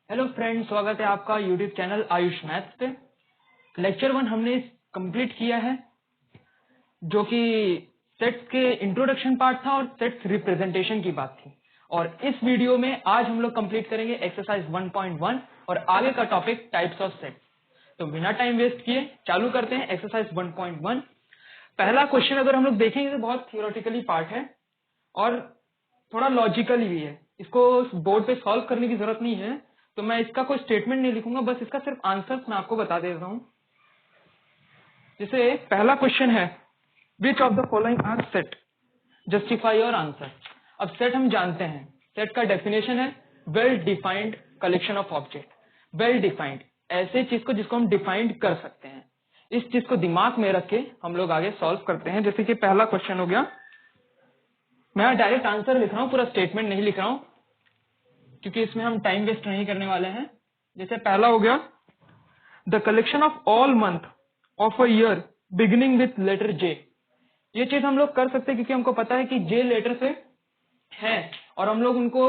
Hello friends, स्वागत है आपका यूट्यूब चैनल आयुष मैथ्स पे। लेक्चर 1 हमने कंप्लीट किया है, जो कि सेट्स के इंट्रोडक्शन पार्ट था और सेट्स रिप्रेजेंटेशन की बात थी। और इस वीडियो में आज हम लोग कंप्लीट करेंगे एक्सरसाइज 1.1 और आगे का टॉपिक टाइप्स ऑफ सेट्स। तो बिना टाइम वेस्ट किए चालू करते हैं एक्सरसाइज 1.1। पहला क्वेश्चन अगर हम लोग देखेंगे तो बहुत थियोरेटिकली पार्ट है और थोड़ा लॉजिकल भी है। इसको बोर्ड पे सॉल्व करने की जरूरत नहीं है, तो मैं इसका कोई स्टेटमेंट नहीं लिखूंगा, बस इसका सिर्फ आंसर मैं आपको बता दे रहा हूं। जैसे पहला क्वेश्चन है, which of the following are set, justify your answer. अब सेट हम जानते हैं, सेट का डेफिनेशन है well defined collection of object. Well defined ऐसे चीज को जिसको हम डिफाइंड कर सकते हैं। इस चीज को दिमाग में रख के हम लोग आगे सॉल्व करते हैं। जैसे कि पहला क्वेश्चन हो गया, मैं डायरेक्ट आंसर लिख रहा हूं, पूरा स्टेटमेंट नहीं लिख रहा हूं क्योंकि इसमें हम टाइम वेस्ट नहीं करने वाले हैं। जैसे पहला हो गया, the collection of all month of a year beginning with letter J. ये चीज हम लोग कर सकते हैं क्योंकि हमको पता है कि जे लेटर से है और हम लोग उनको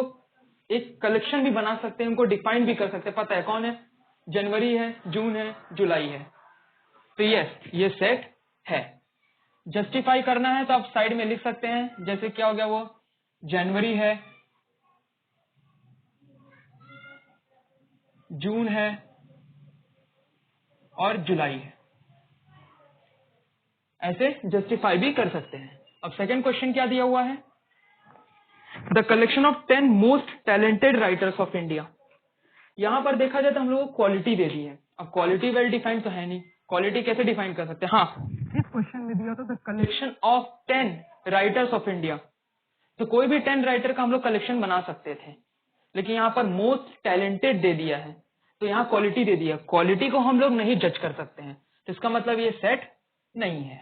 एक कलेक्शन भी बना सकते हैं, उनको डिफाइन भी कर सकते हैं। पता है कौन है, जनवरी है, जून है, जुलाई है। तो यस, ये सेट है। जस्टिफाई करना है तो आप साइड में लिख सकते हैं। जैसे क्या हो गया, वो जनवरी है, जून है और जुलाई है। ऐसे जस्टिफाई भी कर सकते हैं। अब सेकंड क्वेश्चन क्या दिया हुआ है, the collection of 10 most talented writers of India. यहां पर देखा जाए तो हम लोग को क्वालिटी दे दी है। अब क्वालिटी वेल डिफाइंड तो है नहीं, क्वालिटी कैसे डिफाइन कर सकते हैं। हाँ, इस क्वेश्चन में दिया था the collection of 10 writers of India, तो कोई भी 10 राइटर का हम लोग कलेक्शन बना सकते थे, लेकिन यहाँ पर मोस्ट टैलेंटेड दे दिया है तो यहाँ क्वालिटी दे दिया। क्वालिटी को हम लोग नहीं जज कर सकते हैं, तो इसका मतलब ये सेट नहीं है।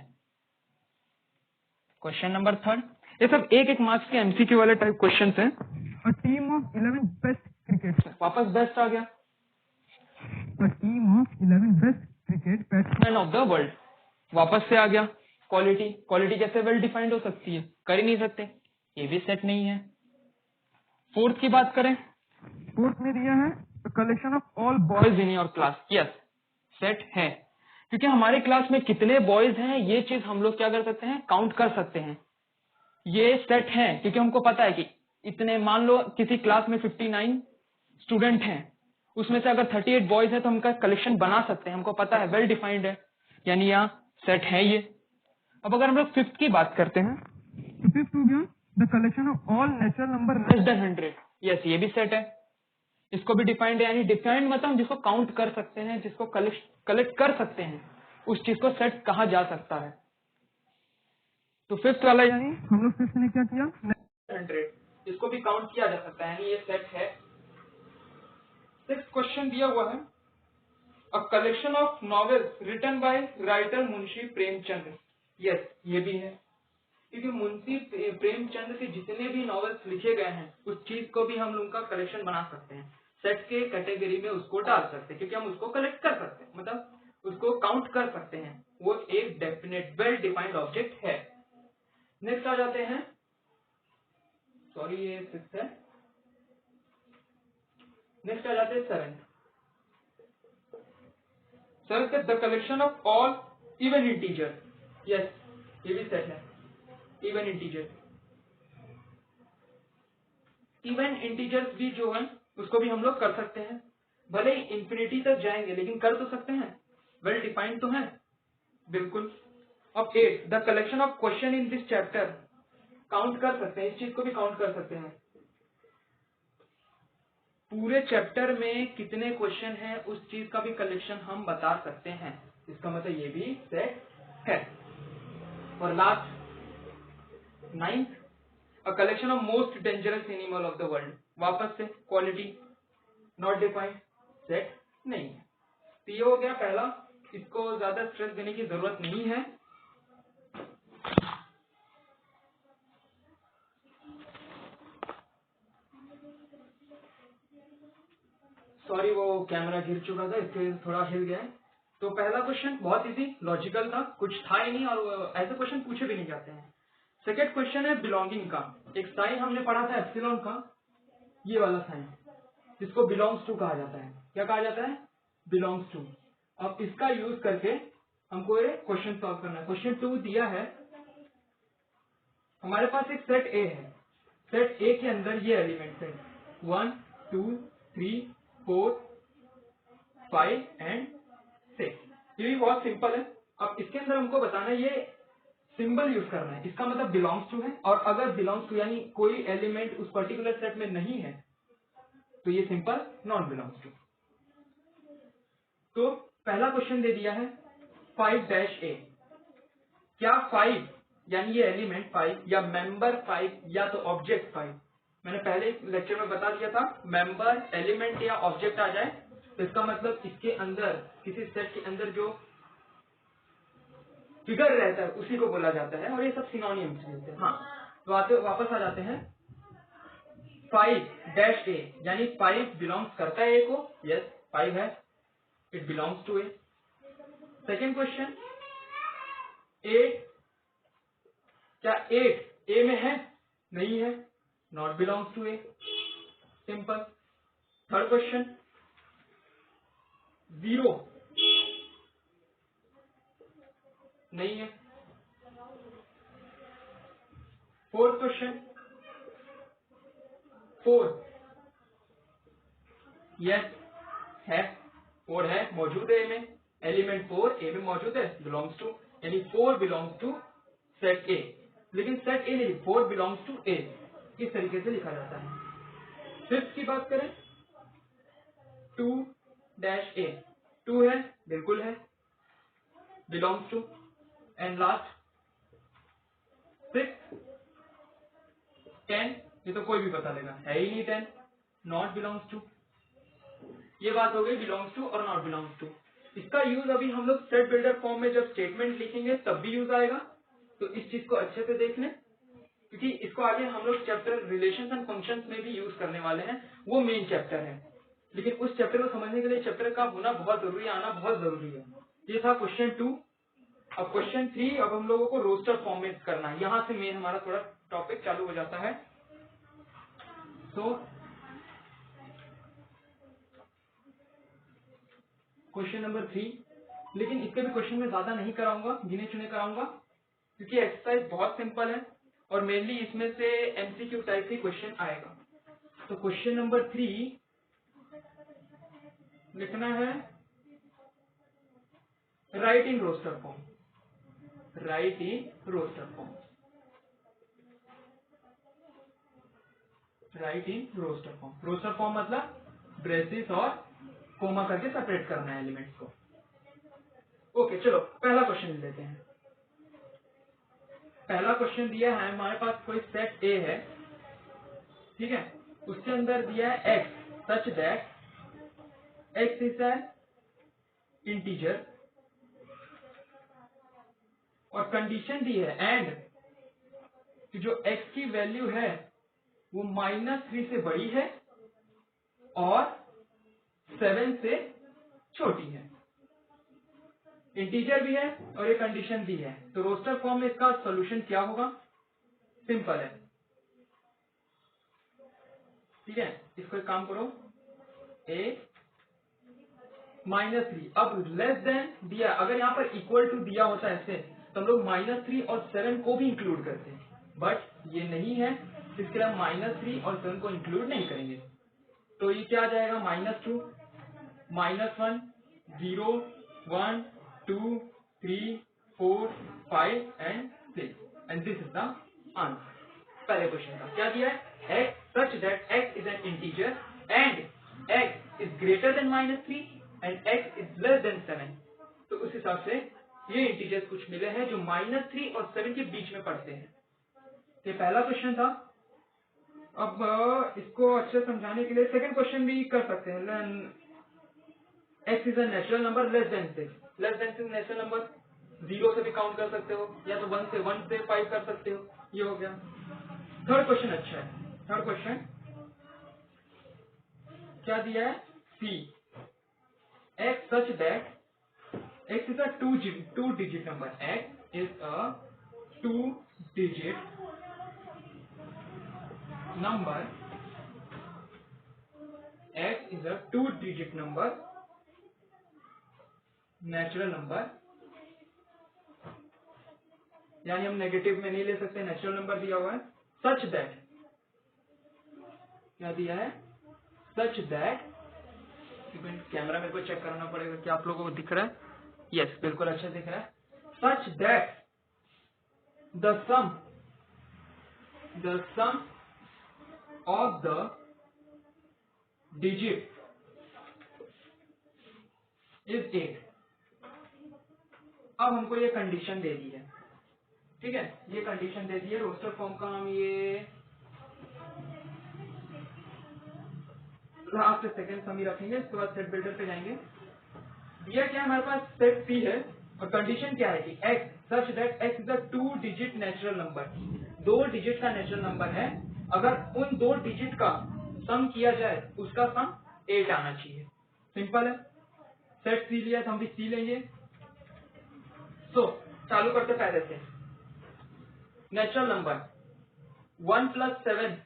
क्वेश्चन नंबर 3, ये सब एक एक मार्क्स के एमसीक्यू वाले टाइप क्वेश्चन हैं। A team of 11 best cricket, वापस बेस्ट आ गया। A team of 11 best cricket batsman of the world, वापस से आ गया। क्वालिटी, क्वालिटी कैसे वेल डिफाइंड हो सकती है, कर ही नहीं सकते, ये भी सेट नहीं है। फोर्थ की बात करें, फोर्थ में दिया है collection of all boys in your class. Yes, set है क्योंकि हमारे क्लास में कितने बॉयज हैं ये चीज हम लोग क्या कर सकते हैं, काउंट कर सकते हैं। ये सेट है क्योंकि हमको पता है कि इतने, मान लो किसी क्लास में 59 स्टूडेंट हैं, उसमें से अगर 38 बॉयज है तो हम कलेक्शन बना सकते हैं, हमको पता है, वेल डिफाइंड है, यानी यहाँ सेट है ये। अब अगर हम लोग फिफ्थ की बात करते हैं, तो फिफ्थ हो गया the collection of all natural number less than 100। Yes, ये भी सेट है, इसको भी डिफाइंड है। यानी डिफाइंड मतलब हम जिसको काउंट कर सकते हैं, जिसको कलेक्ट कर सकते हैं, उस चीज को सेट कहा जा सकता है। तो फिफ्थ वाला, यानी हम लोग फिफ्थ ने क्या किया, 100, इसको भी काउंट किया जा सकता है, यानी ये सेट है। सिक्स्थ क्वेश्चन दिया हुआ है, a collection of novels written by writer Munshi Premchand. Yes, ये भी है क्योंकि मुंशी प्रेमचंद के जितने भी नॉवेल्स लिखे गए हैं उस चीज को भी हम लोग का कलेक्शन बना सकते हैं, सेट के कैटेगरी में उसको डाल सकते हैं क्योंकि हम उसको कलेक्ट कर सकते हैं, मतलब उसको काउंट कर सकते हैं। वो एक डेफिनेट वेल डिफाइंड ऑब्जेक्ट है। नेक्स्ट आ जाते हैं, सॉरी ये सिक्स है, नेक्स्ट आ जाते हैं seventh. Seventh, the collection of all even integer. Yes, ये भी सेट है, इवन इंटीजर। इवन इंटीजर्स भी जो है उसको भी हम लोग कर सकते हैं, भले ही इंफिनिटी तक जाएंगे लेकिन कर तो सकते हैं, वेल डिफाइंड तो है बिल्कुल। अब 8, the collection of question in this chapter, count कर सकते हैं, इस चीज को भी काउंट कर सकते हैं। पूरे चैप्टर में कितने क्वेश्चन हैं उस चीज का भी कलेक्शन हम बता सकते हैं, इसका मतलब ये भी सेट है। और last 9th, a collection of most dangerous animal of the world, वापस से क्वालिटी नॉट डिफाइंड, सेट नहीं है। तो ये हो गया पहला, इसको ज्यादा स्ट्रेस देने की जरूरत नहीं है। सॉरी, वो कैमरा गिर चुका था इसके थोड़ा हिल गया है। तो पहला क्वेश्चन बहुत इजी लॉजिकल था, कुछ था ही नहीं और ऐसे क्वेश्चन पूछे भी नहीं जाते हैं। सेकेंड क्वेश्चन है बिलोंगिंग का, एक साइन हमने पढ़ा था एप्सिलॉन का, ये वाला साइन। जिसको बिलोंग्स टू कहा जाता है। क्या कहा जाता है? Belongs to. अब इसका यूज करके हमको ये क्वेश्चन सॉल्व करना है। क्वेश्चन 2 दिया है, हमारे पास एक सेट ए है। सेट ए के अंदर ये एलिमेंट्स है 1 2 3 4 5 एंड 6। ये भी बहुत सिंपल है। अब इसके अंदर हमको बताना है, ये सिंबल यूज करना है। इसका मतलब बिलोंग्स टू है, और अगर बिलोंग्स टू यानी कोई एलिमेंट उस पर्टिकुलर सेट में नहीं है तो ये सिंपल नॉन बिलोंग्स टू। तो पहला क्वेश्चन दे दिया है 5-A। क्या 5 यानी ये एलिमेंट 5 या मेंबर 5 या तो ऑब्जेक्ट 5, मैंने पहले लेक्चर में बता दिया था, मेंबर एलिमेंट या ऑब्जेक्ट आ जाए तो इसका मतलब इसके अंदर किसी सेट के अंदर जो फिगर रहता है उसी को बोला जाता है, और ये सब सिनोनिम्स होते हैं। हाँ, तो वापस आ जाते हैं। 5-A यानी 5 बिलोंग्स करता है ए को। यस, 5 है, it belongs to A. Second question 8, क्या 8 ए में है? नहीं है, not belongs to A, simple. Third question 0 नहीं है। फोर्थ क्वेश्चन 4, यस है, 4 है, मौजूद है ए में। एलिमेंट 4 ए में मौजूद है, बिलोंग्स टू, यानी 4 बिलोंग्स टू सेट ए। लेकिन सेट ए नहीं, 4 बिलोंग्स टू ए, इस तरीके से लिखा जाता है। फिफ्थ की बात करें 2-A, 2 है, बिल्कुल है, बिलोंग्स टू। एंड लास्ट 6, 10, ये तो कोई भी बता देगा, है ही नहीं 10, नॉट बिलोंग्स टू। ये बात हो गई बिलोंग्स टू और नॉट बिलोंग्स टू। इसका यूज अभी हम लोग सेट बिल्डर फॉर्म में जब स्टेटमेंट लिखेंगे तब भी यूज आएगा, तो इस चीज को अच्छे से देख लें, क्योंकि इसको आगे हम लोग चैप्टर रिलेशंस एंड फंक्शंस में भी यूज करने वाले हैं। वो मेन चैप्टर है, लेकिन उस चैप्टर को समझने के लिए चैप्टर का होना बहुत जरूरी है, आना बहुत जरूरी है। ये था क्वेश्चन 2। अब क्वेश्चन 3, अब हम लोगों को रोस्टर फॉर्म में करना है। यहां से मेन हमारा थोड़ा टॉपिक चालू हो जाता है। तो क्वेश्चन नंबर 3, लेकिन इसके भी क्वेश्चन में ज्यादा नहीं कराऊंगा, गिने चुने कराऊंगा, क्योंकि एक्सरसाइज बहुत सिंपल है और मेनली इसमें से एमसीक्यू टाइप के क्वेश्चन आएगा। तो क्वेश्चन नंबर 3 लिखना है write in roster form. Write in roster form, write in roster form. Roster form मतलब ब्रेसेस और कोमा करके सेपरेट करना है एलिमेंट्स को। ओके, चलो पहला क्वेश्चन लेते हैं। पहला क्वेश्चन दिया है हमारे पास, कोई सेट ए है, ठीक है, उसके अंदर दिया है x such that x is N integer, और कंडीशन दी है एंड कि जो x की वैल्यू है वो -3 से बड़ी है और 7 से छोटी है। इंटीजर भी है और ये कंडीशन दी है, तो रोस्टर फॉर्म में इसका सॉल्यूशन क्या होगा? सिंपल है, ठीक है। इसको एक काम करो, a -3, अब लेस देन दिया, अगर यहाँ पर इक्वल टू दिया होता है ऐसे तो हम लोग -3 और 7 को भी इंक्लूड करते हैं, बट ये नहीं है, इसके लिए हम -3 और 7 को इंक्लूड नहीं करेंगे। तो ये क्या आ जाएगा? -2, -1, 0, 1, 2, 3, 4, 5 and 6, and this is the answer. पहले क्वेश्चन का क्या दिया है? x such that x is an integer and x is greater than -3 and x is less than 7। तो उस हिसाब से ये इंटीजर्स कुछ मिले हैं जो -3 और 7 के बीच में पड़ते हैं। ये पहला क्वेश्चन था। अब इसको अच्छे समझाने के लिए सेकंड क्वेश्चन भी कर सकते हैं। x is a natural number less than 6। Less than 6 natural number, 0 से भी काउंट कर सकते हो या तो 1 से 5 कर सकते हो। ये हो गया। थर्ड क्वेश्चन अच्छा है। थर्ड क्वेश्चन क्या दिया है? C x such that x is a two digit number। x is a 2-digit number। x x is a 2-digit number, natural number, यानी हम नेगेटिव में नहीं ले सकते, नेचुरल नंबर दिया हुआ है, सच दैट, क्या दिया है, सच दैट, कैमरा मेरे को चेक करना पड़ेगा कि आप लोगों को दिख रहा है, यस बिल्कुल अच्छा दिख रहा है, such that the sum of the digit is 8। अब हमको ये कंडीशन दे दी है, ठीक है, ये कंडीशन दे दी है, रोस्टर फॉर्म का हम ये लास्ट सेकंड समी रखेंगे, इसके बाद सेट बिल्डर पे जाएंगे। दिया क्या हमारे पास सेट सी है और कंडीशन क्या है कि x such that x is a 2-digit natural number, 2 digit का नेचुरल नंबर है, अगर उन 2 डिजिट का सम किया जाए उसका सम 8 आना चाहिए। सिंपल है, सेट सी लिया तो हम भी सी लेंगे। तो चालू करते पहले से, नेचुरल नंबर 1 + 7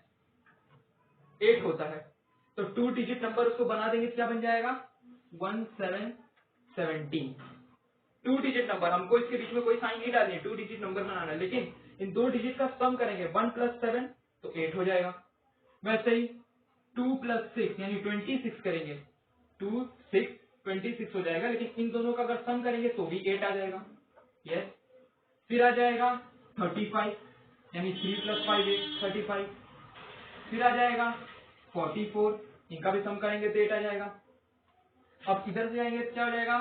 8 होता है, तो 2 डिजिट नंबर उसको बना देंगे, क्या बन जाएगा 1 7 17। 2 डिजिट नंबर, हमको इसके बीच में कोई साइन नहीं डालनी है, 2 डिजिट नंबर बनाना है, लेकिन इन 2 डिजिट का सम करेंगे 1 + 7 तो 8 हो जाएगा। वैसे ही 2 + 6 यानी 26 करेंगे, 2 6 26 हो जाएगा, लेकिन इन दोनों का अगर सम करेंगे तो भी 8 आ जाएगा। यस, फिर आ जाएगा 35 यानी 3 + 5 8 35, फिर आ जाएगा 44, इनका भी सम करेंगे तो 8 आ जाएगा। अब इधर से जाएंगे तो क्या हो जाएगा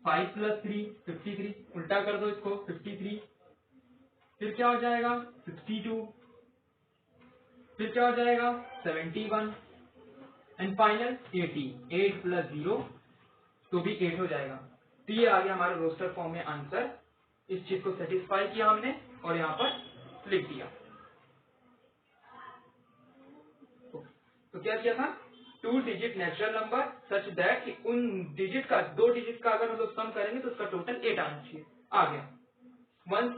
5 + 3 53, उल्टा कर दो इसको 53, फिर क्या हो जाएगा 62, फिर क्या हो जाएगा 71 एंड फाइनल 80, 8 + 0 तो भी 8 हो जाएगा। तो ये आ गया हमारे रोस्टर फॉर्म में आंसर, इस चीज को सेटिस्फाई किया हमने और यहाँ पर लिख दिया। तो क्या किया था, 2 digit natural number such that कि उन डिजिट का 2 डिजिट का अगर हम लोग सम करेंगे तो उसका टोटल 8 आना चाहिए, आ गया 1 +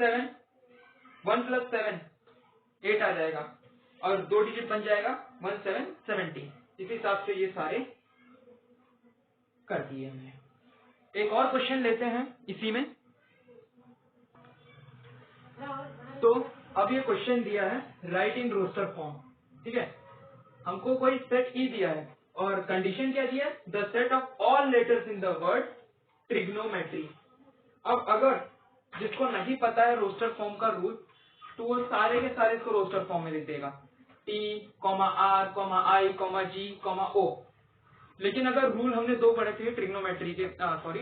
7 8 आ जाएगा और 2 डिजिट बन जाएगा 1 7 17। इस हिसाब से ये सारे कर दिए हमने। एक और क्वेश्चन लेते हैं इसी में। तो अब ये क्वेश्चन दिया है राइट इन रोस्टर फॉर्म, ठीक है, हमको कोई सेट ई दिया है और कंडीशन क्या दिया है, the set of all letters in the word trigonometry. अब अगर जिसको नहीं पता है रोस्टर फॉर्म का रूल, तो वो सारे के सारे इसको रोस्टर फॉर्म में लिख देगा, T, R, I, G, O। लेकिन अगर रूल हमने 2 पढ़े थे ट्रिग्नोमेट्री के, सॉरी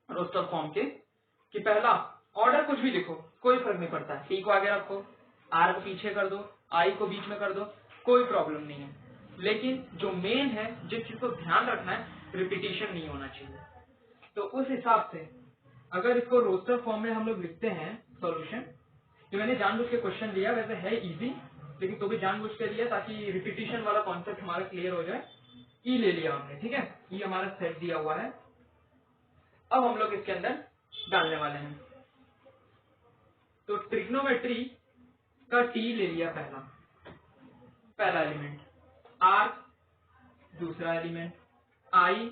रोस्टर फॉर्म के, कि पहला ऑर्डर कुछ भी लिखो कोई फर्क नहीं पड़ता, T को आगे रखो, R को पीछे कर दो, I को बीच में कर दो, कोई प्रॉब्लम नहीं है, लेकिन जो मेन है जिस चीज को ध्यान रखना है, रिपीटिशन नहीं होना चाहिए। तो उस हिसाब से अगर इसको रोस्टर फॉर्म में हम लोग लिखते हैं सॉल्यूशन, जो मैंने जानबूझ के क्वेश्चन लिया, वैसे है इजी लेकिन तो भी जानबूझ के लिया ताकि रिपीटिशन वाला कॉन्सेप्ट हमारा क्लियर हो जाए। ई ले लिया हमने, ठीक है, ये हमारा सेट दिया हुआ है। अब हम लोग इसके अंदर डालने वाले हैं। तो ट्रिग्नोमेट्री का टी ले लिया, पहला एलिमेंट, आर दूसरा एलिमेंट, आई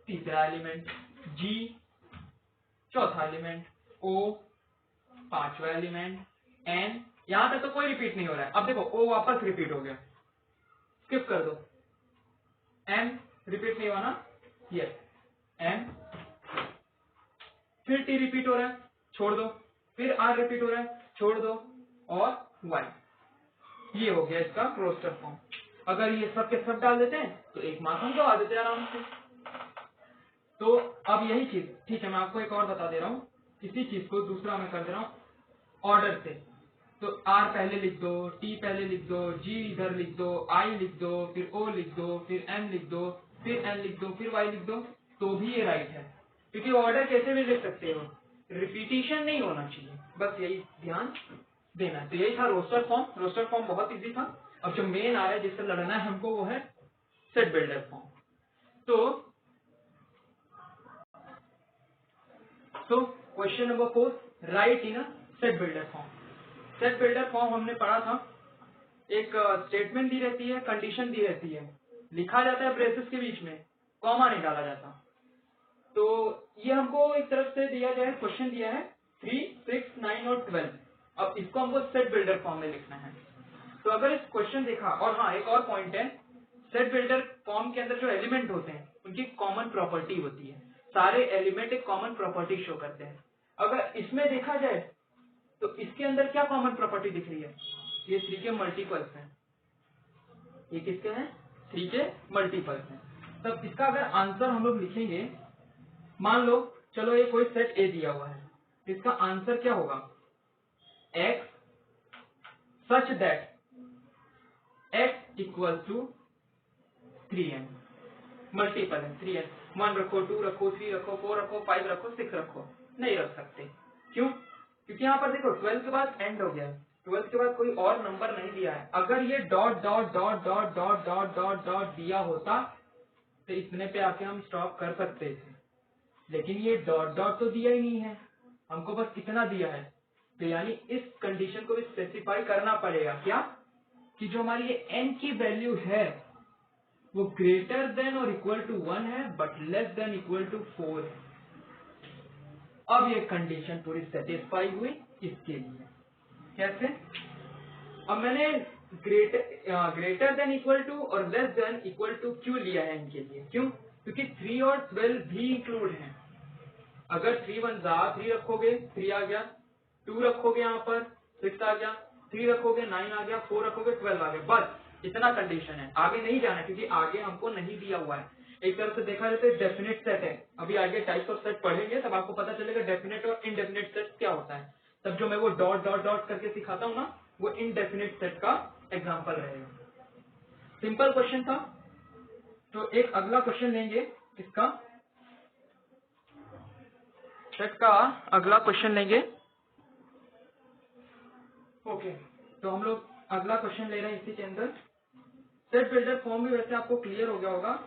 तीसरा एलिमेंट, जी चौथा एलिमेंट, ओ पांचवा एलिमेंट, एन, यहां तक तो कोई रिपीट नहीं हो रहा है। अब देखो ओ वापस रिपीट हो गया, स्किप कर दो, एम रिपीट नहीं हुआ ना, यस एम, फिर टी रिपीट हो रहा है, छोड़ दो, फिर आर रिपीट हो रहा है, छोड़ दो, और वाई। ये हो गया इसका रोस्टर फॉर्म। अगर ये सब के सब डाल देते हैं तो एक मार्क्स हम गवा देते हैं आराम से। तो अब यही चीज, ठीक है, मैं आपको एक और बता दे रहा हूँ, इसी चीज को दूसरा मैं कर दे रहा हूँ ऑर्डर से। तो आर पहले लिख दो, टी पहले लिख दो, जी इधर लिख दो, आई लिख दो, फिर ओ लिख दो, फिर एम लिख दो, फिर एन लिख दो, फिर वाई लिख दो, तो भी ये राइट है, क्योंकि ऑर्डर कैसे भी लिख सकते हो, रिपीटिशन नहीं होना चाहिए, बस यही ध्यान देना है। तो यही था रोस्टर फॉर्म। रोस्टर फॉर्म बहुत इजी था। अब जो मेन आ रहा है जिससे लड़ना है हमको, वो है सेट बिल्डर फॉर्म। तो question number 4, right in a set builder form. Set builder form हमने पढ़ा था, एक स्टेटमेंट दी रहती है, कंडीशन दी रहती है, लिखा जाता है ब्रेसेस के बीच में, कॉमा नहीं डाला जाता। तो ये हमको एक तरफ से दिया गया है, क्वेश्चन दिया है 3, 6, 9 और 12। अब इसको हमको सेट बिल्डर फॉर्म में लिखना है। तो अगर इस क्वेश्चन देखा, और हाँ एक और पॉइंट है, सेट बिल्डर फॉर्म के अंदर जो एलिमेंट होते हैं उनकी कॉमन प्रॉपर्टी होती है, सारे एलिमेंट एक कॉमन प्रॉपर्टी शो करते हैं। अगर इसमें देखा जाए तो इसके अंदर क्या कॉमन प्रॉपर्टी दिख रही है, ये 3 के मल्टीपल्स हैं, ये किसके हैं, 3 के मल्टीपल्स हैं। तब इसका अगर आंसर हम लोग लिखेंगे, मान लो चलो ये कोई सेट ए दिया हुआ है, इसका आंसर क्या होगा, x such that x equal to 3n, multiple है 3n, 1 रखो, 2 रखो, 3 रखो, 4 रखो, 5 रखो, 6 रखो, नहीं रख सकते। क्यों? क्योंकि यहाँ पर देखो 12 के बाद एंड हो गया है, 12 के बाद कोई और नंबर नहीं दिया है। अगर ये dot dot dot dot dot dot dot dot दिया होता तो इतने पे आके हम स्टॉप कर सकते थे, लेकिन ये डॉट डॉट तो दिया ही नहीं है, हमको बस इतना दिया है। तो यानी इस कंडीशन को भी स्पेसिफाई करना पड़ेगा, क्या कि जो हमारी ये n की वैल्यू है वो ग्रेटर देन और इक्वल टू 1 है but less than equal to 4 है। अब ये कंडीशन पूरी सेटिस्फाई हुई इसके लिए। कैसे? अब मैंने ग्रेटर देन इक्वल टू और लेस देन इक्वल टू क्यों लिया है इनके लिए? क्यों? क्योंकि 3 और 12 भी इंक्लूड हैं। अगर 3 1 3 रखोगे 3 आ गया, 2 रखोगे यहाँ पर 6 आ गया, 3 रखोगे 9 आ गया, 4 रखोगे 12 आ गया, बस इतना कंडीशन है, आगे नहीं जाना क्योंकि आगे हमको नहीं दिया हुआ है। एक तरफ से देखा जाए तो डेफिनेट सेट है, अभी आगे टाइप्स ऑफ सेट पढ़ेंगे तब आपको पता चलेगा डेफिनेट और इनडेफिनेट सेट क्या होता है। तब जो मैं वो डॉट डॉट डॉट करके सिखाता हूँ ना, वो इनडेफिनेट सेट का एग्जाम्पल रहेगा। सिंपल क्वेश्चन था। तो एक अगला क्वेश्चन लेंगे, इसका सेट का अगला क्वेश्चन लेंगे। ओके, तो हम लोग अगला क्वेश्चन ले रहे हैं इसी के अंदर। सेट बिल्डर फॉर्म भी वैसे आपको क्लियर हो गया होगा।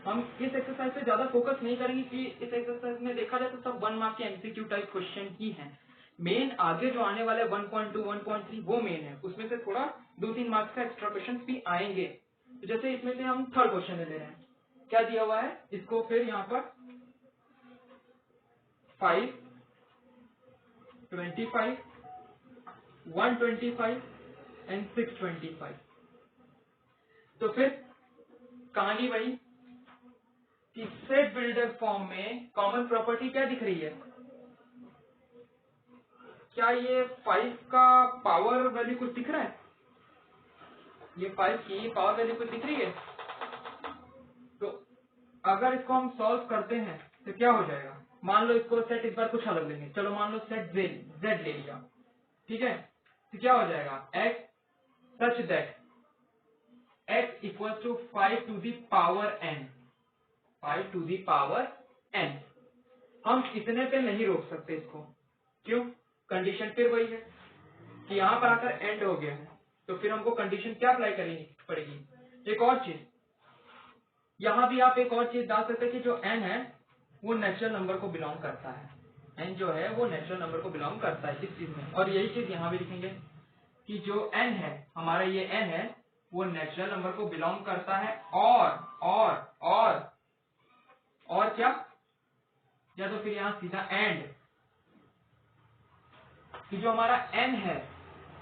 हम इस एक्सरसाइज पे ज्यादा फोकस नहीं करेंगे कि इस एक्सरसाइज में देखा जाए तो सब 1 मार्क के एमसीक्यू टाइप क्वेश्चन ही हैं। मेन आगे जो आने वाले 1.2 1.3 वो मेन है, उसमें से थोड़ा 2-3 मार्क्स का एक्स्ट्रा क्वेश्चन भी आएंगे। तो जैसे इसमें से हम थर्ड क्वेश्चन ले रहे हैं, क्या दिया हुआ है, इसको फिर यहाँ पर 5, 25, 125 एंड 625। तो फिर कहानी वही कि सेट बिल्डर फॉर्म में कॉमन प्रॉपर्टी क्या दिख रही है, क्या ये 5 का पावर वैल्यू कुछ दिख रहा है, ये 5 की पावर वैल्यू कुछ दिख रही है। तो अगर इसको हम सॉल्व करते हैं तो क्या हो जाएगा, मान लो इसको सेट इस बार कुछ अलग लेंगे, चलो मान लो सेट z ले लिया, ठीक है। तो क्या हो जाएगा, x such that x equal to 5 to the power n, 5 to the power n। हम इतने पे नहीं रोक सकते इसको, क्यों, कंडीशन फिर वही है कि यहाँ पर आकर एंड हो गया है, तो फिर हमको कंडीशन क्या अप्लाई करनी पड़ेगी। एक और चीज, यहाँ भी आप एक और चीज डाल सकते हैं कि जो n है वो नेचुरल नंबर को बिलोंग करता है, n जो है वो नेचुरल नंबर को बिलोंग करता है इस चीज में। और यही चीज यहाँ भी लिखेंगे कि जो n है हमारा, ये n है वो नेचुरल नंबर को बिलोंग करता है, और क्या, या तो फिर यहाँ सीधा एंड कि जो हमारा n है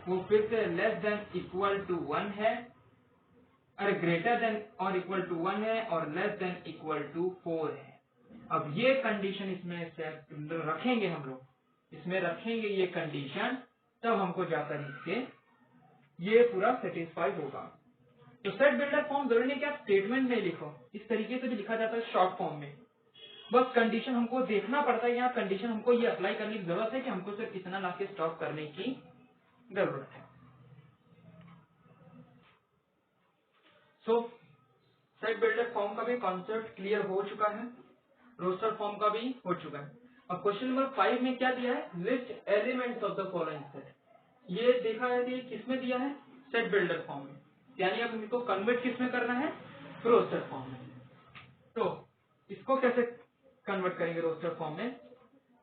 वो फिर से लेस देन इक्वल टू 1 है, अरे ग्रेटर देन और इक्वल टू 1 है, और लेस देन इक्वल टू 4 है। अब ये कंडीशन इसमें रखेंगे, हम लोग इसमें रखेंगे ये कंडीशन, तब हमको जाकर इसके ये पूरा सेटिस्फाई होगा। तो सेट बिल्डर फॉर्म जरूरी नहीं कि आप स्टेटमेंट में लिखो, इस तरीके से भी लिखा जाता है शॉर्ट फॉर्म में, बस कंडीशन हमको देखना पड़ता है, यहाँ कंडीशन हमको ये अप्लाई करने की जरूरत है कि हमको सिर्फ इतना ला के स्टॉप करने की जरूरत है। सो सेट बिल्डर फॉर्म का भी कॉन्सेप्ट क्लियर हो चुका है, रोस्टर फॉर्म का भी हो चुका है। अब क्वेश्चन नंबर 5 में क्या दिया है, list elements of the following set. ये देखा है कि किसमें दिया है, सेट बिल्डर फॉर्म में, यानी अब इनको कन्वर्ट किसमें करना है, रोस्टर फॉर्म में। तो इसको कैसे कन्वर्ट करेंगे रोस्टर फॉर्म में,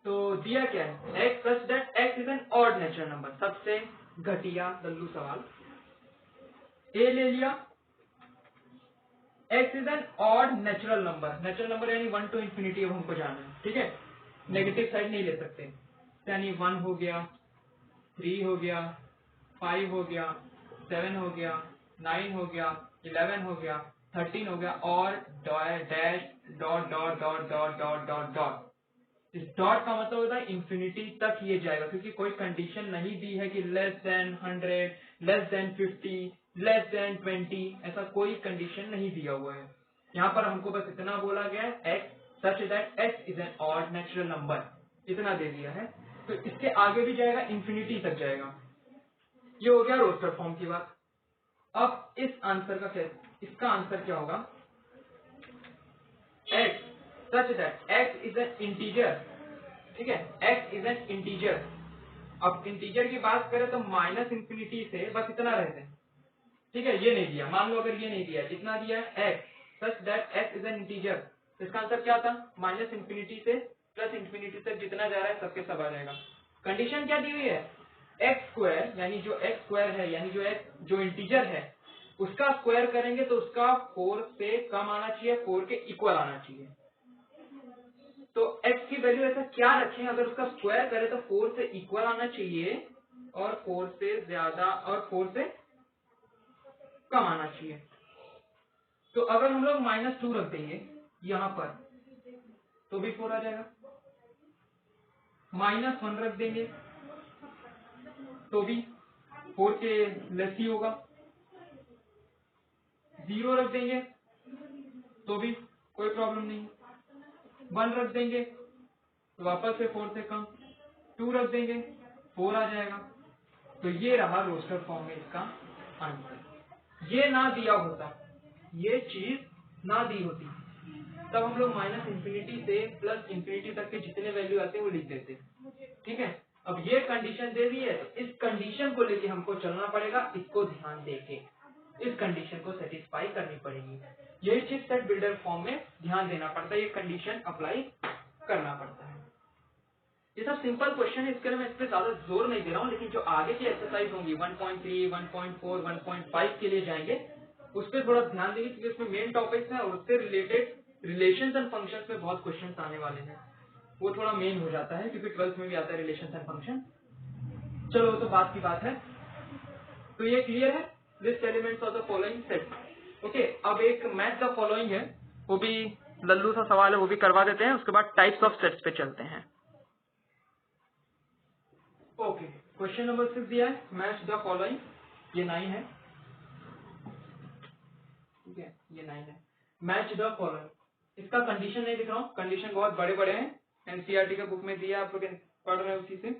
तो दिया क्या है, x such that x is an odd natural number, सबसे घटिया दल्लू सवाल। a ले लिया, x is an odd natural number यानी 1 to infinity अब हमको जाना है, ठीक है, नेगेटिव साइड नहीं ले सकते, यानी 1 हो गया, 3 हो गया, 5 हो गया, 7 हो गया, 9 हो गया, 11 हो गया, 13 हो गया, और dash dot dot dot dot dot dot dot. इस डॉट का मतलब होता है इंफिनिटी तक ये जाएगा, क्योंकि कोई कंडीशन नहीं दी है कि less than 100, less than 50, less than 20, ऐसा कोई कंडीशन नहीं दिया हुआ है। यहाँ पर हमको बस इतना बोला गया है x such that x is an odd natural number, इतना दे दिया है, तो इसके आगे भी जाएगा, इंफिनिटी तक जाएगा। ये हो गया रोस्टर फॉर्म की बात। अब इस आंसर का क्या, इसका आंसर क्या होगा, x such that x is an integer, ठीक है, x is an integer। अब इंटीजर की बात करें तो माइनस इंफिनिटी से बस इतना रहते हैं, ठीक है, ये नहीं दिया, मान लो अगर ये नहीं दिया, इतना दिया है x such that x is an integer, तो इसका आंसर क्या था, माइनस इंफिनिटी से प्लस इंफिनिटी तक जितना जा रहा है सबके सब आ जाएगा। कंडीशन क्या दी हुई है, एक्स स्क्वायर, यानी जो एक्स स्क्वायर है, यानी जो इंटीजर है उसका स्क्वायर करेंगे तो उसका 4 से कम आना चाहिए, 4 के इक्वल आना चाहिए। तो x की वैल्यू ऐसा क्या रखें, अगर उसका स्क्वायर करें तो 4 से इक्वल आना चाहिए और 4 से ज्यादा और 4 से कम आना चाहिए। तो अगर हम लोग -2 रख देंगे यहाँ पर तो भी 4 आ जाएगा, -1 रख देंगे तो भी 4 के लेस ही होगा, 0 रख देंगे तो भी कोई प्रॉब्लम नहीं, 1 रख देंगे तो वापस से 4 से कम, 2 रख देंगे 4 आ जाएगा। तो ये रहा रोस्टर फॉर्म में इसका आंसर। ये ना दिया होता, ये चीज ना दी होती, तब हम लोग माइनस इंफिनिटी से प्लस इंफिनिटी तक के जितने वैल्यू आते हैं वो लिख देते, ठीक है। अब ये कंडीशन दे दी है तो इस कंडीशन को लेके हमको चलना पड़ेगा, इसको ध्यान देके इस कंडीशन को सेटिस्फाई करनी पड़ेगी। यही चीज सेट बिल्डर फॉर्म में ध्यान देना पड़ता है, ये कंडीशन अप्लाई करना पड़ता है। ये सब सिंपल क्वेश्चन है, इसके लिए मैं इस पर ज्यादा जोर नहीं दे रहा हूँ, लेकिन जो आगे की एक्सरसाइज होंगी 1.3, 1.4, 1.5 के लिए जाएंगे उस पर थोड़ा ध्यान देंगे, क्योंकि उसमें मेन टॉपिक्स है और उससे रिलेटेड रिलेशंस एंड फंक्शंस में बहुत क्वेश्चंस आने वाले हैं, वो थोड़ा मेन हो जाता है, क्योंकि 12th में भी आता है रिलेशंस एंड फंक्शन। चलो तो बात की बात है, तो ये क्लियर है, list elements of the following set. Okay, अब एक मैथ द फॉलोइंग है, वो भी लल्लू सा सवाल है, वो भी करवा देते हैं, उसके बाद टाइप्स ऑफ सेट्स पे चलते हैं। ओके, क्वेश्चन नंबर 6 दिया है, मैच द फॉलोइंग, ये 9 है, ठीक है, ये 9 है, मैच द फॉलोइंग। इसका कंडीशन नहीं लिख रहा हूँ, कंडीशन बहुत बड़े बड़े हैं, एनसीईआरटी के बुक में दिया, आप लोग पढ़ रहे हैं उसी से।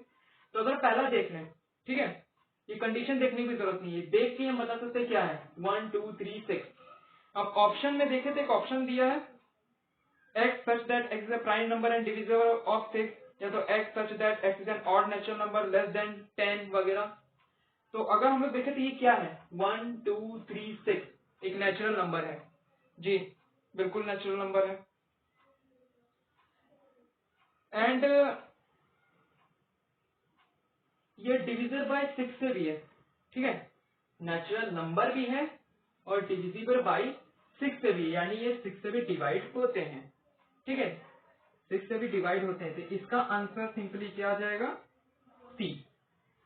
तो अगर पहला देख लें, ठीक है, ये कंडीशन देखने की जरूरत नहीं है, देख के हम बता सकते क्या है, 1 2 3 6। अब ऑप्शन में देखे तो एक ऑप्शन दिया है x such that x is a prime number and divisible of 6, या तो x such that x is an odd natural number less than 10 वगैरह। तो अगर हम लोग देखें तो ये क्या है, 1 2 3 6 एक नेचुरल नंबर है जी, बिल्कुल नेचुरल नंबर है, एंड ये डिविजिबल बाय 6 से भी है, ठीक है, नेचुरल नंबर भी है और डिविजिबल बाय 6 से भी, यानी ये 6 से भी डिवाइड होते हैं, ठीक है, 6 से भी डिवाइड होते हैं। तो इसका आंसर सिंपली क्या आ जाएगा, सी।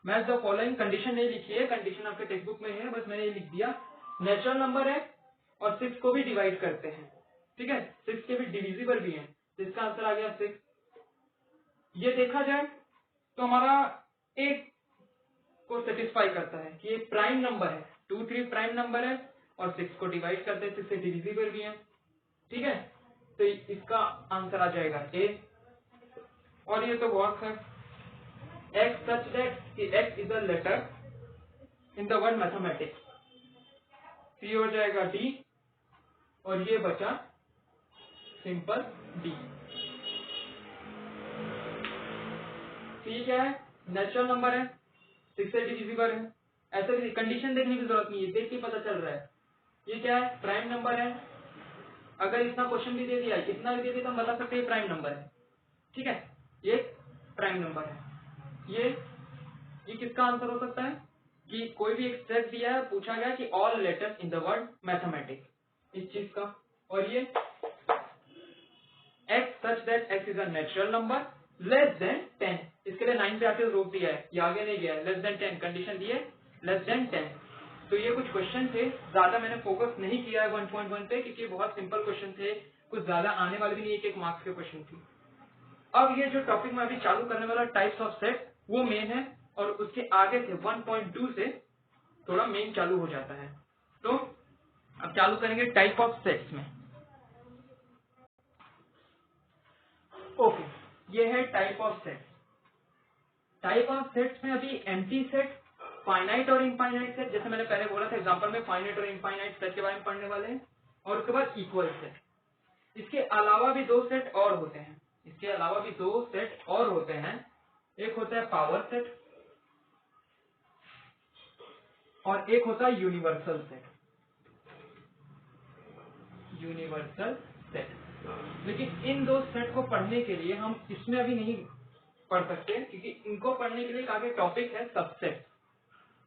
मैच द फॉलोइंग, कंडीशन नहीं लिखी है, कंडीशन आपके टेक्स्ट बुक में है, बस मैंने ये लिख दिया, नेचुरल नंबर है और 6 को भी डिवाइड करते हैं, ठीक है, 6 के भी डिविजिबल भी है, तो इसका आंसर आ गया 6। ये देखा जाए तो हमारा एक को सेटिस्फाई करता है कि ये प्राइम नंबर है, 2 3 प्राइम नंबर है और 6 को डिवाइड करते हैं, 6 से डिविजिबल भी है, ठीक है, तो इसका आंसर आ जाएगा ए। और ये तो बहुत है, x such that x is a letter in the word mathematics, सी हो जाएगा डी और ये बचा सिंपल डी। सी क्या है, नेचुरल नंबर है, 6 से डिविजिबल है, ऐसे कंडीशन देखने की जरूरत नहीं है, देख के पता चल रहा है। ये क्या है, प्राइम नंबर है, अगर इतना क्वेश्चन भी दे दिया, इतना भी दे दिया तो हम बता सकते हैं प्राइम नंबर है, ठीक है, ये प्राइम नंबर है। ये किसका आंसर हो सकता है कि कोई भी एक सेट दिया है, पूछा गया कि all letters in the word mathematics, इस चीज का, और ये x such that x is a natural number less than 10, इसके लिए 9 पे आके रोक दिया है, ये आगे नहीं गया है, लेस देन 10 कंडीशन दी है, लेस देन 10। तो ये कुछ क्वेश्चन थे, ज्यादा मैंने फोकस नहीं किया है 1.1 पे क्योंकि बहुत सिंपल क्वेश्चन थे, कुछ ज्यादा आने वाले भी नहीं, एक मार्क्स के क्वेश्चन थी। अब ये जो टॉपिक मैं अभी चालू करने वाला टाइप्स ऑफ सेट वो मेन है, और उसके आगे से 1.2 से थोड़ा मेन चालू हो जाता है। तो अब चालू करेंगे टाइप ऑफ सेट्स में। ओके, ये है type of sets. Type of sets में अभी एम्प्टी सेट, फाइनाइट और इनफाइनाइट सेट, जैसे मैंने पहले बोला था एग्जांपल में, फाइनाइट और इनफाइनाइट सेट के बारे में पढ़ने वाले हैं, और उसके बाद इक्वल सेट। इसके अलावा भी दो सेट और होते हैं, इसके अलावा भी दो सेट और होते हैं, एक होता है पावर सेट और एक होता है यूनिवर्सल सेट। यूनिवर्सल सेट, लेकिन इन दो सेट को पढ़ने के लिए हम इसमें अभी नहीं पढ़ सकते क्योंकि इनको पढ़ने के लिए एक आगे टॉपिक है सबसेट।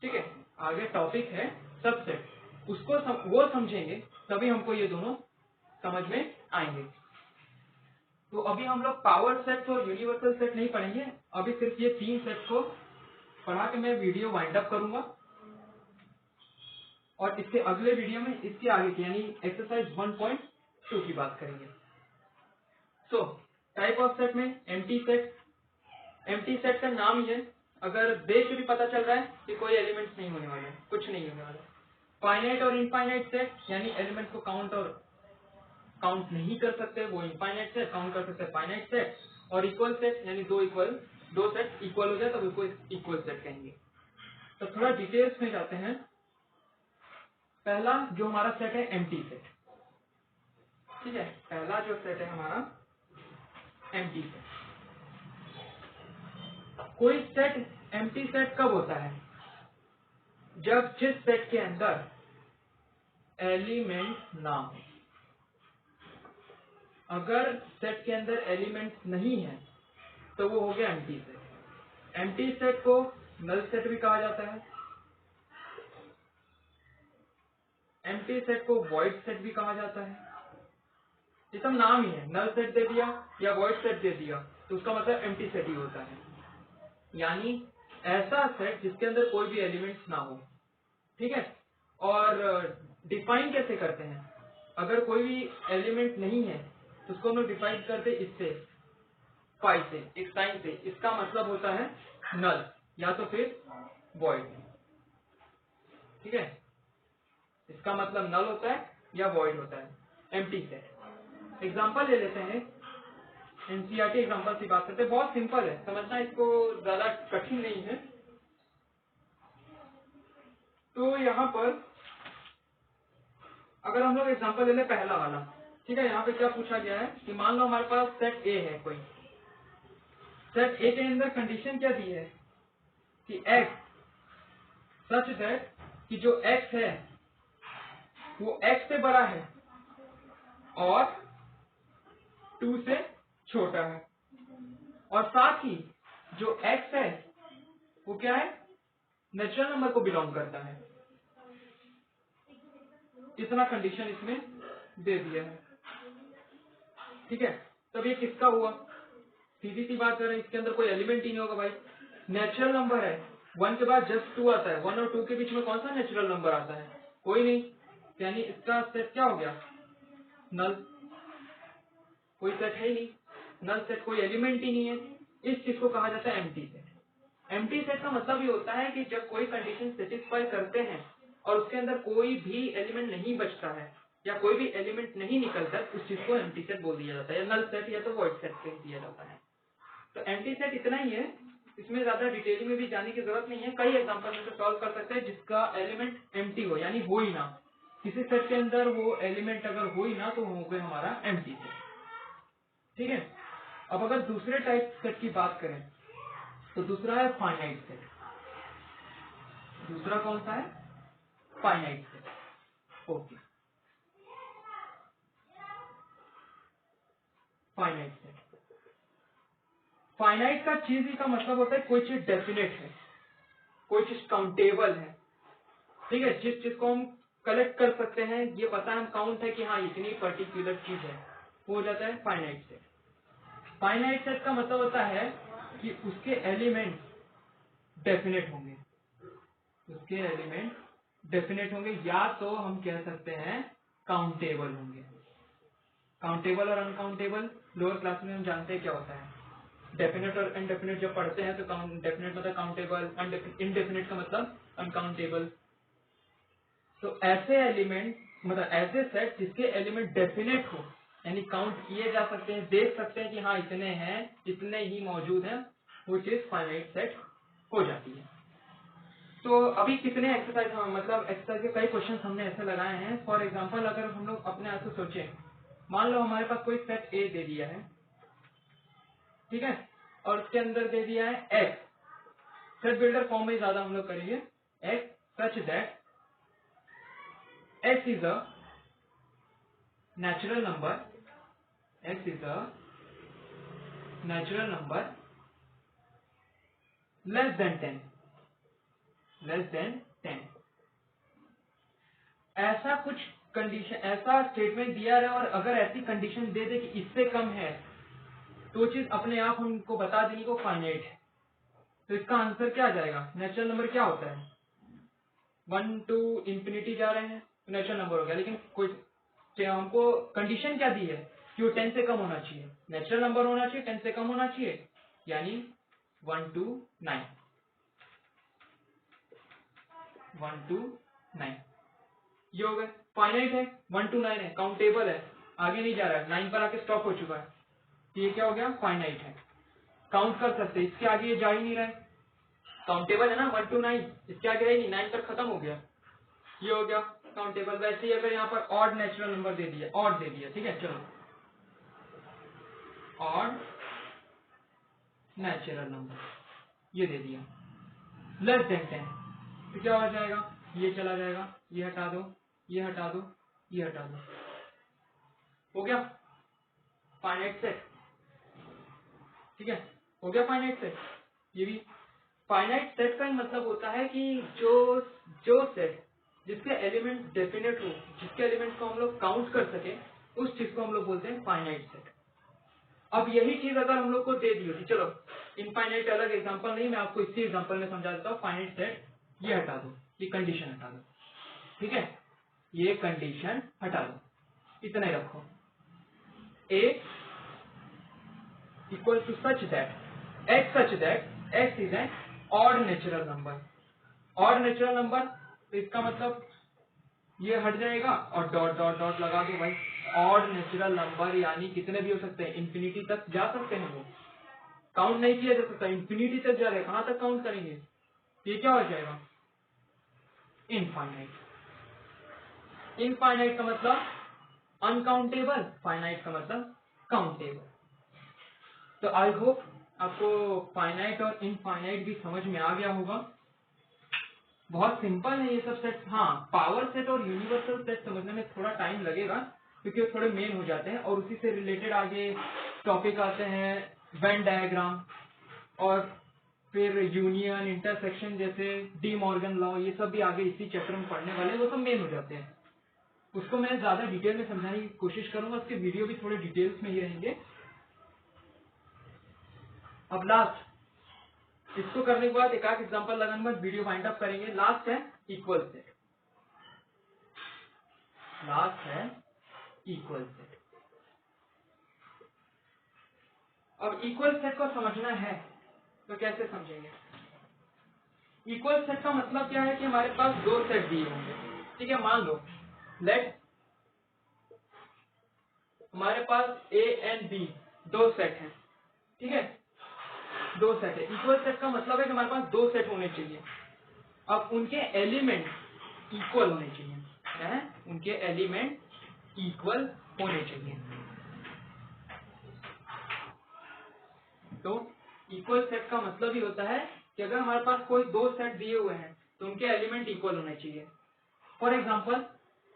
ठीक है, आगे टॉपिक है सबसेट, उसको वो समझेंगे तभी हमको ये दोनों समझ में आएंगे। तो अभी हम लोग पावर सेट और यूनिवर्सल सेट नहीं पढ़ेंगे, अभी सिर्फ ये तीन सेट को पढ़ा के मैं वीडियो वाइंड अप करूंगा, और इसके अगले वीडियो में इसके आगे की यानी एक्सरसाइज 1.2 की बात करेंगे। सो टाइप ऑफ सेट में एम्प्टी सेट, एम्प्टी सेट का नाम ही है, अगर देख के भी पता चल रहा है कि कोई एलिमेंट्स नहीं होने वाले, कुछ नहीं होने वाला। फाइनाइट और इनफाइनाइट सेट यानी एलिमेंट्स को काउंट नहीं कर सकते, वो इनफाइनाइट सेट, काउंट कर सकते फाइनाइट सेट। और इक्वल सेट यानी दो सेट इक्वल हो जाए तब उसको इक्वल सेट कहेंगे। तो थोड़ा डिटेल्स में जाते हैं। पहला जो हमारा सेट है एम्प्टी सेट, ठीक है, पहला जो सेट है हमारा एम्प्टी सेट। कोई सेट एम्प्टी सेट कब होता है? जब जिस सेट के अंदर एलिमेंट ना हो। अगर सेट के अंदर एलिमेंट नहीं है तो वो हो गया एम्प्टी सेट। एम्प्टी सेट को नल सेट भी कहा जाता है, एम्प्टी सेट को वॉइड सेट भी कहा जाता है। ये सब नाम ही है, नल सेट दे दिया या वॉइड सेट दे दिया तो उसका मतलब एम्प्टी सेट ही होता है, यानी ऐसा सेट जिसके अंदर कोई भी एलिमेंट्स ना हो। ठीक है, और डिफाइन कैसे करते हैं? अगर कोई भी एलिमेंट नहीं है तो उसको हम लोग डिफाइन करते इससे, फाई से, एक साइन से, इसका मतलब होता है नल या तो फिर वॉइड। ठीक है, इसका मतलब नल होता है या वॉइड होता है एम्प्टी सेट। एग्जांपल ले लेते हैं, एनसीईआरटी एग्जांपल की बात करते हैं, बहुत सिंपल है समझना, इसको ज्यादा कठिन नहीं है। तो यहाँ पर अगर हम लोग एग्जांपल ले लें पहला वाला, ठीक है, यहाँ पे क्या पूछा गया है कि मान लो हमारे पास सेट ए है, कोई सेट ए के अंदर कंडीशन क्या दी है कि x सच दैट कि जो x है वो x से बड़ा है और 2 से छोटा है, और साथ ही जो x है वो क्या है, नेचुरल नंबर को बिलोंग करता है। इतना कंडीशन इसमें दे दिया है। ठीक है, तब ये किसका हुआ? सीधी सी बात करें, इसके अंदर कोई एलिमेंट ही नहीं होगा भाई, नेचुरल नंबर है, 1 के बाद जस्ट 2 आता है, 1 और 2 के बीच में कौन सा नेचुरल नंबर आता है? कोई नहीं, यानी इसका सेट क्या हो गया? नल। कोई सेट है ही नहीं, नल सेट, कोई एलिमेंट ही नहीं है, इस चीज को कहा जाता है एम्प्टी सेट। एम्प्टी सेट का मतलब ये होता है कि जब कोई कंडीशन सेटिस्फाई करते हैं और उसके अंदर कोई भी एलिमेंट नहीं बचता है या कोई भी एलिमेंट नहीं निकलता है, उस चीज को एम्प्टी सेट बोल दिया जाता है, या नल सेट या तो वॉइड सेट कह दिया जाता है। तो एम्प्टी सेट इतना ही है, इसमें ज्यादा डिटेलिंग में भी जाने की जरूरत नहीं है। कई एग्जांपल में से सॉल्व कर सकते हैं जिसका एलिमेंट एम्प्टी हो, यानी हो ही ना, किसी सेट के अंदर वो एलिमेंट अगर हो ही ना तो हो गए हमारा एम्प्टी सेट। ठीक है, अब अगर दूसरे टाइप सेट की बात करें तो दूसरा है फाइनाइट सेट। दूसरा कौन सा है? Finite set. Okay, finite set. Finite का चीज ही का मतलब होता है कोई चीज डेफिनेट है, कोई चीज काउंटेबल है। ठीक है, जिस चीज को हम कलेक्ट कर सकते हैं, ये पता है, हम काउंट है कि हाँ इतनी पर्टिकुलर चीज है, वो हो जाता है फाइनाइट सेट। फाइनाइट सेट का मतलब होता है कि उसके एलिमेंट डेफिनेट होंगे, उसके एलिमेंट डेफिनेट होंगे, या तो हम कह सकते हैं काउंटेबल होंगे। काउंटेबल और अनकाउंटेबल लोअर क्लास में हम जानते हैं क्या होता है। डेफिनेट और इनडेफिनेट जब पढ़ते हैं तो डेफिनेट मतलब काउंटेबल, इनडेफिनेट का मतलब अनकाउंटेबल। तो ऐसे एलिमेंट मतलब ऐसे सेट जिसके एलिमेंट डेफिनेट हो, यानी काउंट किए जा सकते हैं, देख सकते हैं कि हाँ इतने हैं, इतने ही मौजूद हैं, वो चीज फाइनाइट सेट हो जाती है। तो अभी कितने एक्सरसाइज मतलब एक्सरसाइज के कई क्वेश्चन हमने ऐसे लगाए हैं। फॉर एग्जांपल अगर हम लोग अपने आप से सोचें, मान लो हमारे पास कोई सेट ए दे दिया है, ठीक है, और उसके अंदर दे दिया है एक्स, सेट बिल्डर फॉर्म में ज्यादा हम लोग करेंगे, x such that x is a natural number, x is a natural number less than 10, less than 10। ऐसा कुछ कंडीशन, ऐसा स्टेटमेंट दिया है और अगर ऐसी कंडीशन दे दे कि इससे कम है, तो चीज अपने आप हमको बता देनी को फाइनाइट है। तो इसका आंसर क्या आ जाएगा? नेचुरल नंबर क्या होता है? 1 to इंफिनिटी जा रहे हैं तो नेचुरल नंबर हो गया, लेकिन कोई हमको कंडीशन क्या दी है कि वो 10 से कम होना चाहिए, नेचुरल नंबर होना चाहिए, 10 से कम होना चाहिए, यानी 1 to 9, 1 to 9 ये हो गए। फाइनाइट है, 1 to 9 है, काउंटेबल है, आगे नहीं जा रहा है, 9 पर आके स्टॉप हो चुका है, तो ये क्या हो गया? फाइनाइट है, काउंट कर सकते, इसके आगे ये जा ही नहीं रहा है, काउंटेबल है ना 1 to 9, इसके आगे रही नहीं, 9 पर खत्म हो गया, ये हो गया काउंटेबल। वैसे ही अगर यहाँ पर ऑड नेचुरल नंबर दे दिया, ऑड दे दिया, ठीक है, चलो ऑड नेचुरल नंबर ये दे दिया, लेस देन 10, तो क्या हो जाएगा? ये चला जाएगा, ये हटा दो, ये हटा दो, ये हटा दो, हो गया फाइनाइट सेट, ठीक है, हो गया फाइनाइट सेट। ये भी फाइनाइट सेट का ही मतलब होता है कि जो सेट जिसके एलिमेंट डेफिनेट हो, जिसके एलिमेंट को हम लोग काउंट कर सके, उस चीज को हम लोग बोलते हैं फाइनाइट सेट। अब यही चीज अगर हम लोग को दे दी होती, चलो इनफाइनाइट अलग एग्जांपल नहीं, मैं आपको इसी एग्जांपल में समझा देता हूँ। फाइनाइट सेट ये हटा दो, ये कंडीशन हटा दो, ठीक है, ये कंडीशन हटा दो, इतने रखो, a equal to such that x is an odd natural number. Odd natural number, तो इसका मतलब ये हट जाएगा और डॉट डॉट डॉट लगा दो भाई। ऑड नेचुरल नंबर यानी कितने भी हो सकते हैं, इंफिनिटी तक जा सकते हैं, वो काउंट नहीं किया जा सकता, इंफिनिटी तक जा रहे हैं, कहां तक काउंट करेंगे? ये क्या हो जाएगा? इनफाइनाइट। इनफाइनाइट का मतलब अनकाउंटेबल, फाइनाइट का मतलब काउंटेबल। तो आई होप आपको फाइनाइट और इनफाइनाइट भी समझ में आ गया होगा। बहुत सिंपल है ये सब सेट। हाँ, पावर सेट और यूनिवर्सल सेट समझने में थोड़ा टाइम लगेगा क्योंकि वो थोड़े मेन हो जाते हैं, और उसी से रिलेटेड आगे टॉपिक आते हैं वेन डायग्राम, और फिर यूनियन, इंटरसेक्शन, जैसे डी मॉर्गन लॉ, ये सब भी आगे इसी चैप्टर में पढ़ने वाले हैं, वो सब मेन हो जाते हैं। उसको मैं ज्यादा डिटेल में समझाने की कोशिश करूंगा, उसके वीडियो भी थोड़े डिटेल्स में ही रहेंगे। अब लास्ट, इसको करने के बाद एक आध एग्जांपल लगाने बाद वीडियो वाइंड अप करेंगे। लास्ट है इक्वल सेट, लास्ट है इक्वल सेट। अब इक्वल सेट को समझना है तो कैसे समझेंगे? इक्वल सेट का मतलब क्या है कि हमारे पास दो सेट दिए होंगे, ठीक है, मान लो लेट हमारे पास ए एंड बी दो सेट हैं, ठीक है, दो सेट है। इक्वल सेट का मतलब है कि हमारे पास दो सेट होने चाहिए, अब उनके एलिमेंट इक्वल होने चाहिए, है? उनके एलिमेंट इक्वल होने चाहिए। तो इक्वल सेट का मतलब ही होता है कि अगर हमारे पास कोई दो सेट दिए हुए हैं तो उनके एलिमेंट इक्वल होने चाहिए। फॉर एग्जांपल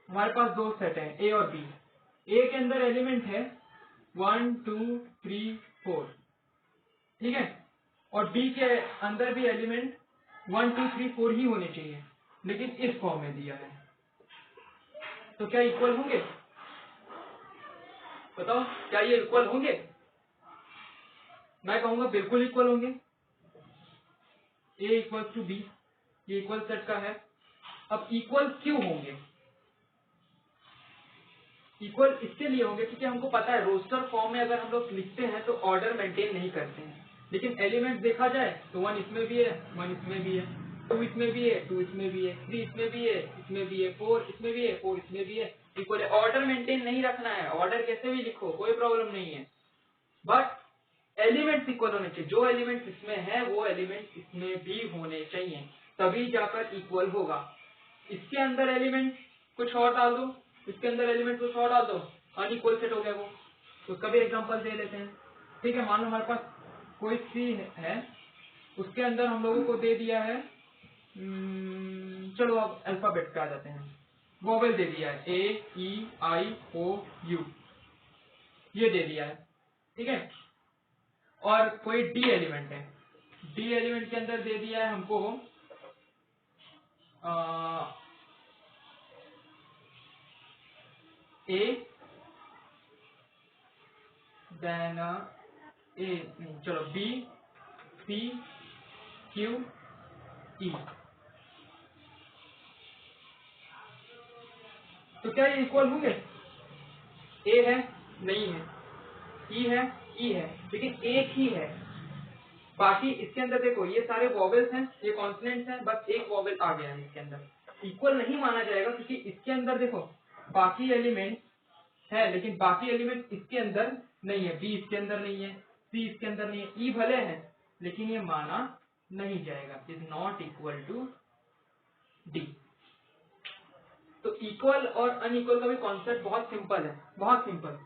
हमारे पास दो सेट हैं ए और बी, ए के अंदर एलिमेंट है 1 2 3 4, ठीक है, और बी के अंदर भी एलिमेंट 1 2 3 4 ही होने चाहिए, लेकिन इस फॉर्म में दिया है। तो क्या इक्वल होंगे? बताओ क्या ये इक्वल होंगे? मैं कहूंगा बिल्कुल इक्वल होंगे। A इक्वल टू बी, ये इक्वल सेट का है। अब इक्वल क्यों होंगे? इक्वल इसके लिए होंगे क्योंकि हमको पता है रोस्टर फॉर्म में अगर हम लोग लिखते हैं तो ऑर्डर मेंटेन नहीं करते हैं, लेकिन एलिमेंट देखा जाए तो 1 इसमें भी है, 1 इसमें भी है, 2 इसमें भी है, 2 इसमें भी है, 3 इसमें भी है, इसमें भी है, 4 इसमें भी है, 4 इसमें भी है। इक्वल है। ऑर्डर मेंटेन नहीं रखना है, ऑर्डर कैसे भी लिखो कोई प्रॉब्लम नहीं है, बट एलिमेंट्स इक्वल होने चाहिए। जो एलिमेंट्स इसमें है वो एलिमेंट्स इसमें भी होने चाहिए, तभी जाकर इक्वल होगा। इसके अंदर एलिमेंट कुछ और डाल दो, इसके अंदर एलिमेंट कुछ और डाल दो, अनइक्वल सेट हो गया वो। तो उसका भी एग्जांपल दे लेते हैं। ठीक है, मान लो हमारे पास कोई सी है, उसके अंदर हम लोगों को दे दिया है, चलो अब अल्फाबेट पे आ जाते हैं। वोवेल दे दिया है A-E-I-O-U, ये दे दिया है। ठीक है, और कोई डी एलिमेंट है, डी एलिमेंट के अंदर दे दिया है हमको ए, देन ए नहीं, चलो बी, सी, क्यू, ई। तो क्या ये इक्वल होंगे? ए है, नहीं है, ई है, ई है, लेकिन एक ही है। बाकी इसके अंदर देखो ये सारे वॉवेल्स हैं, ये कॉन्सोनेंट्स हैं, बस एक वॉवेल आ गया है इसके अंदर। इक्वल नहीं माना जाएगा क्योंकि इसके अंदर देखो बाकी एलिमेंट है, लेकिन बाकी एलिमेंट इसके अंदर नहीं है। बी इसके अंदर नहीं है, सी इसके अंदर नहीं है, ई भले है लेकिन ये माना नहीं जाएगा, is not equal to D. तो इक्वल और अनइक्वल का भी कॉन्सेप्ट बहुत सिंपल है, बहुत सिंपल।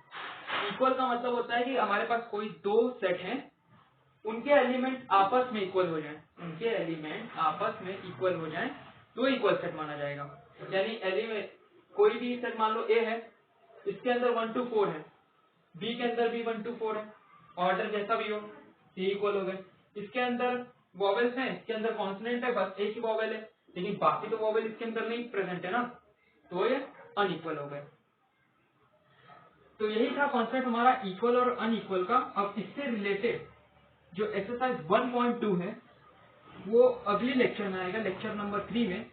इक्वल का मतलब होता है कि हमारे पास कोई दो सेट हैं, उनके एलिमेंट आपस में इक्वल हो जाएं, उनके एलिमेंट आपस में इक्वल हो जाएं तो इक्वल सेट माना जाएगा। यानी एलिमेंट कोई भी सेट मान लो ए है, इसके अंदर 1 to 4 है, बी के अंदर भी 1 to 4 है, ऑर्डर जैसा भी हो ये इक्वल हो गए। इसके अंदर वॉवेल्स हैं, इसके अंदर कॉन्सोनेंट है, बस एक ही वॉवेल है, लेकिन बाकी तो वॉवेल इसके अंदर नहीं प्रेजेंट है ना, तो ये अनइक्वल हो गए। तो यही था कॉन्सेप्ट हमारा इक्वल और अनइक्वल का। अब इससे रिलेटेड जो एक्सरसाइज 1.2 है वो अगले लेक्चर में आएगा, लेक्चर नंबर 3 में।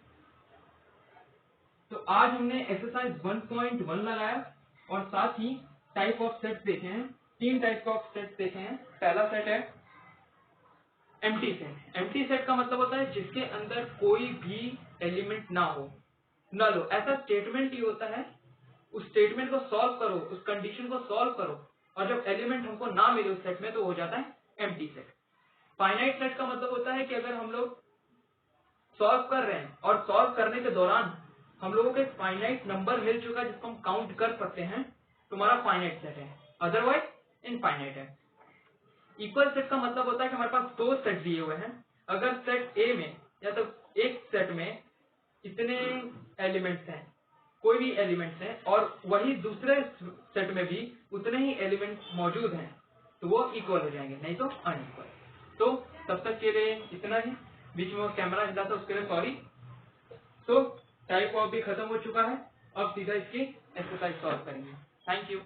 तो आज हमने एक्सरसाइज 1.1 लगाया और साथ ही टाइप ऑफ सेट्स देखे हैं। 3 टाइप ऑफ सेट्स देखे हैं। पहला सेट है एम्प्टी सेट। एम्प्टी सेट का मतलब होता है जिसके अंदर कोई भी एलिमेंट ना हो, नल हो। ऐसा स्टेटमेंट ही होता है, उस स्टेटमेंट को सॉल्व करो, उस कंडीशन को सॉल्व करो, और जब एलिमेंट हमको ना मिले उस सेट में तो हो जाता है एम्प्टी सेट। फाइनाइट सेट का मतलब होता है कि अगर हम लोग सॉल्व कर रहे हैं और सॉल्व करने के दौरान हम लोगों को एक फाइनाइट नंबर मिल चुका है जिसको हम काउंट कर सकते हैं, तुम्हारा फाइनाइट सेट है, अदरवाइज इनफाइनाइट है। इक्वल सेट का मतलब होता है कि हमारे पास दो सेट दिए हुए हैं, अगर सेट ए में या तो एक सेट में इतने एलिमेंट्स हैं, कोई भी एलिमेंट्स हैं, और वही दूसरे सेट में भी उतने ही एलिमेंट्स मौजूद हैं, तो वो इक्वल हो जाएंगे, नहीं तो अनइक्वल। तो तब तक के लिए इतना ही। बीच में वो कैमरा हिला था उसके लिए सॉरी। तो टाइप ऑफ भी खत्म हो चुका है, अब सीधा इसकी एक्सरसाइज सॉल्व करेंगे। Thank you.